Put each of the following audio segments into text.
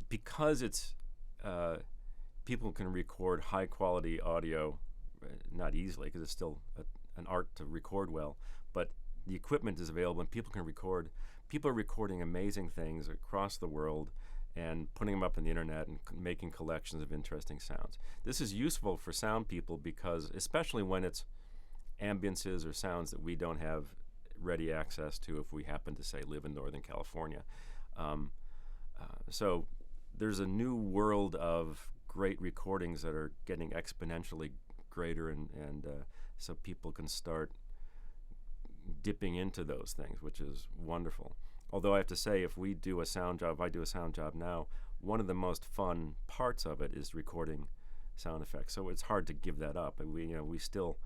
because it's people can record high quality audio, not easily because it's still an art to record well, but the equipment is available and people can record. People are recording amazing things across the world and putting them up on the internet and making collections of interesting sounds. This is useful for sound people because, especially when it's ambiances or sounds that we don't have ready access to if we happen to, say, live in Northern California. So there's a new world of great recordings that are getting exponentially greater, and so people can start dipping into those things, which is wonderful. Although I have to say, if I do a sound job now, one of the most fun parts of it is recording sound effects. So it's hard to give that up. And we still,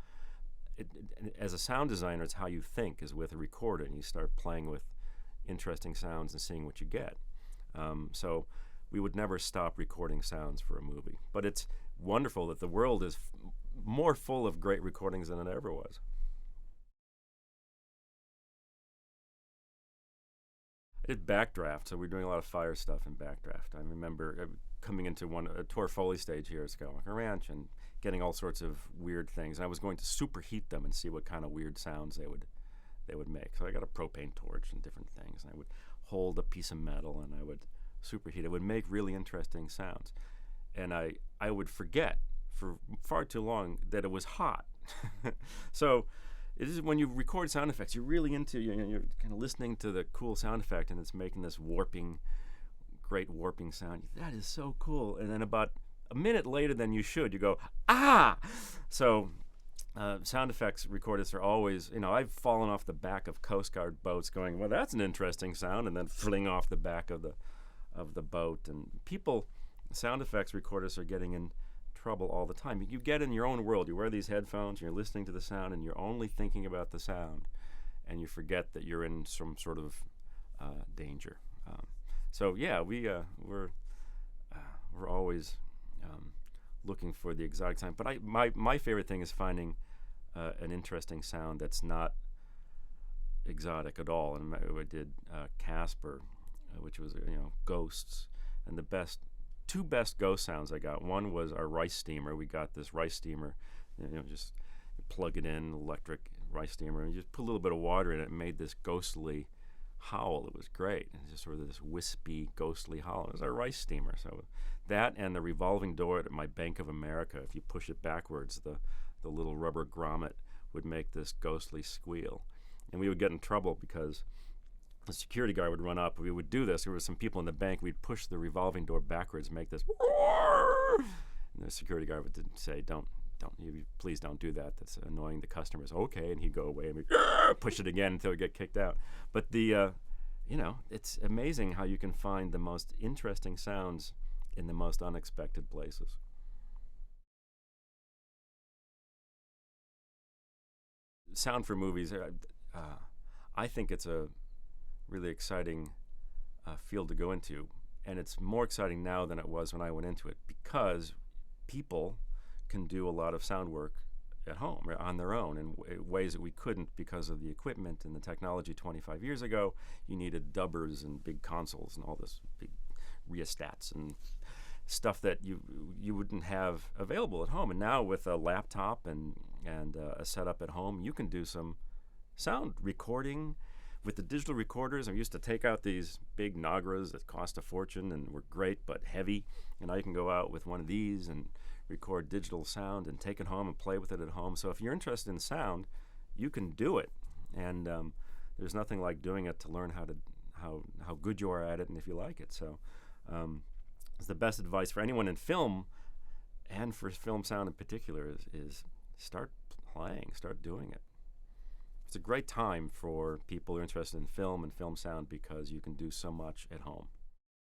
as a sound designer, it's how you think is with a recorder, and you start playing with interesting sounds and seeing what you get. So we would never stop recording sounds for a movie. But it's wonderful that the world is more full of great recordings than it ever was. I did Backdraft, so we're doing a lot of fire stuff in Backdraft. I remember coming into a tour Foley stage here at Skywalker Ranch and getting all sorts of weird things. And I was going to superheat them and see what kind of weird sounds they would make. So I got a propane torch and different things, and I would hold a piece of metal and I would superheat. It would make really interesting sounds, and I would forget for far too long that it was hot. So it is when you record sound effects, you're really into, you're kind of listening to the cool sound effect, and it's making this great warping sound. That is so cool. And then about a minute later than you should, you go, ah! So sound effects recorders are always, I've fallen off the back of Coast Guard boats going, well, that's an interesting sound, and then fling off the back of the boat. And sound effects recorders are getting in trouble all the time. You get in your own world. You wear these headphones, you're listening to the sound, and you're only thinking about the sound, and you forget that you're in some sort of danger. So yeah, we're always looking for the exotic sound. But my favorite thing is finding an interesting sound that's not exotic at all. And I did Casper, which was ghosts, and two best ghost sounds I got. One was our rice steamer. We got this rice steamer, just plug it in, electric rice steamer, and you just put a little bit of water in it and made this ghostly howl. It was great. It was just sort of this wispy, ghostly howl. It was our rice steamer. So that and the revolving door at my Bank of America, if you push it backwards, the little rubber grommet would make this ghostly squeal. And we would get in trouble because the security guard would run up. We would do this. There were some people in the bank. We'd push the revolving door backwards, make this, and the security guard would say, please don't do that. That's annoying the customers. Okay, and he'd go away and we'd push it again until we get kicked out. But it's amazing how you can find the most interesting sounds in the most unexpected places. Sound for movies, I think it's a really exciting field to go into, and it's more exciting now than it was when I went into it, because people can do a lot of sound work at home or on their own in ways that we couldn't because of the equipment and the technology 25 years ago. You needed dubbers and big consoles and all this big rheostats and stuff that you wouldn't have available at home. And now with a laptop and a setup at home, you can do some sound recording with the digital recorders. I used to take out these big Nagras that cost a fortune and were great but heavy, and now you can go out with one of these and record digital sound and take it home and play with it at home. So if you're interested in sound, you can do it, and there's nothing like doing it to learn how good you are at it and if you like it. So it's the best advice for anyone in film, and for film sound in particular, is start playing, start doing it. It's a great time for people who are interested in film and film sound because you can do so much at home.